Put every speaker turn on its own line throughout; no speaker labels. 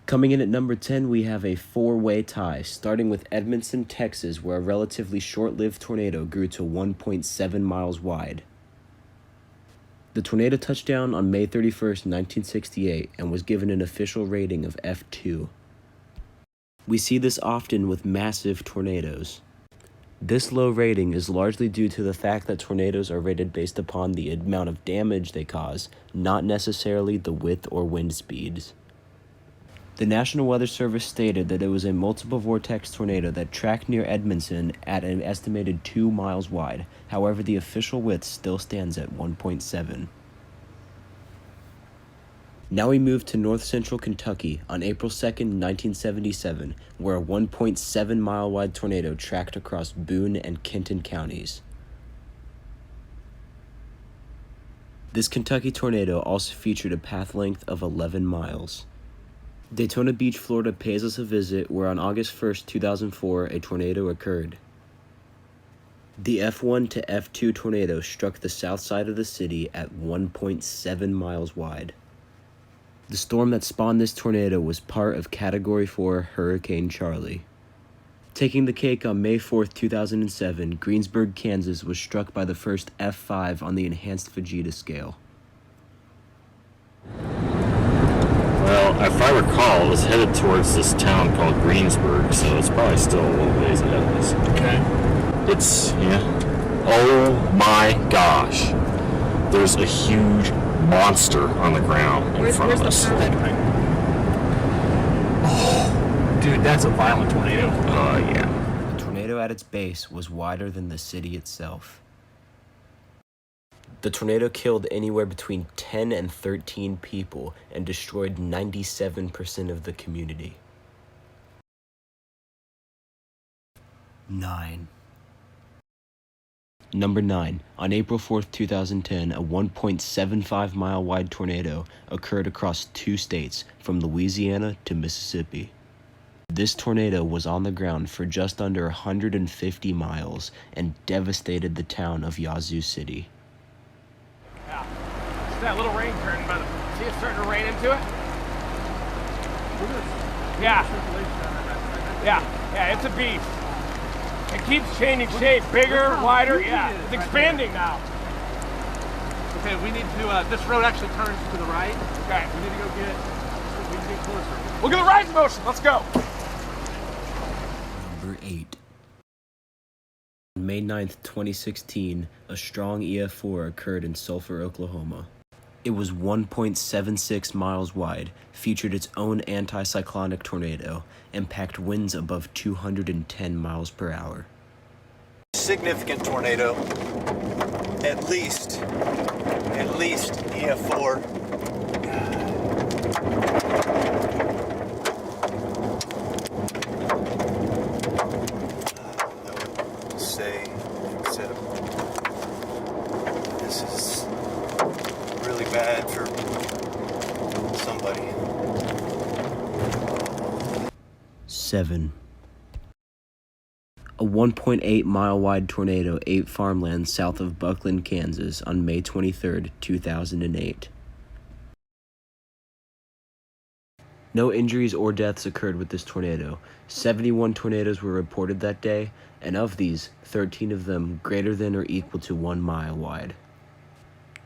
Coming in at number 10, we have a four-way tie, starting with Edmondson, Texas, where a relatively short-lived tornado grew to 1.7 miles wide. The tornado touched down on May 31st, 1968, and was given an official rating of F2. We see this often with massive tornadoes. This low rating is largely due to the fact that tornadoes are rated based upon the amount of damage they cause, not necessarily the width or wind speeds. The National Weather Service stated that it was a multiple vortex tornado that tracked near Edmondson at an estimated 2 miles wide. However, the official width still stands at 1.7. Now we move to north central Kentucky on April 2nd, 1977, where a 1.7 mile wide tornado tracked across Boone and Kenton counties. This Kentucky tornado also featured a path length of 11 miles. Daytona Beach, Florida pays us a visit, where on August 1st, 2004, a tornado occurred. The F1 to F2 tornado struck the south side of the city at 1.7 miles wide. The storm that spawned this tornado was part of Category 4 Hurricane Charlie. Taking the cake on May 4th, 2007, Greensburg, Kansas was struck by the first F5 on the enhanced Fujita scale.
Well, if I recall, it was headed towards this town called Greensburg, so it's probably still a little ways ahead of us.
Okay.
Oh my gosh. There's a huge monster on the ground in front of us.
Oh, dude, that's a violent tornado.
Yeah.
The tornado at its base was wider than the city itself. The tornado killed anywhere between 10 and 13 people and destroyed 97% of the community. 9. Number 9. On April 4th, 2010, a 1.75 mile wide tornado occurred across 2 states, from Louisiana to Mississippi. This tornado was on the ground for just under 150 miles and devastated the town of Yazoo City.
Yeah, it's that little rain curtain, but see it starting to rain into it? Yeah. Yeah, it's a beast. It keeps changing shape, bigger, wider, yeah. It's expanding now.
Okay, we need to, this road actually turns to the right.
Okay.
We need to go we need to get closer.
Look at the rise motion, let's go.
Number 8. On May 9th, 2016, a strong EF4 occurred in Sulphur, Oklahoma. It was 1.76 miles wide, featured its own anticyclonic tornado, and packed winds above 210 miles per hour.
Significant tornado, at least EF4. Say, except this is really bad for somebody.
7. A 1.8 mile wide tornado ate farmland south of Buckland, Kansas on May 23, 2008. No injuries or deaths occurred with this tornado. 71 tornadoes were reported that day, and of these, 13 of them greater than or equal to 1 mile wide.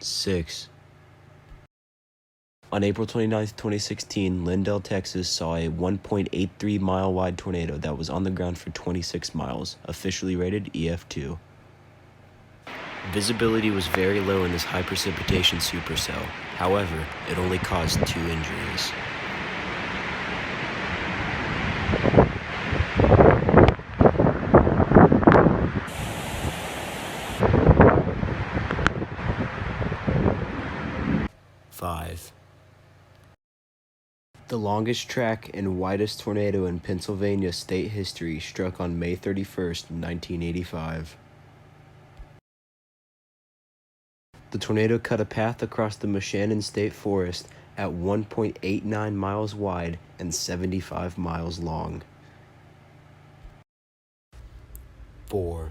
6. On April 29, 2016, Lindell, Texas saw a 1.83 mile wide tornado that was on the ground for 26 miles, officially rated EF2. Visibility was very low in this high precipitation supercell. However, it only caused 2 injuries. The longest track and widest tornado in Pennsylvania state history struck on May 31st, 1985. The tornado cut a path across the Moshannon State Forest at 1.89 miles wide and 75 miles long. 4.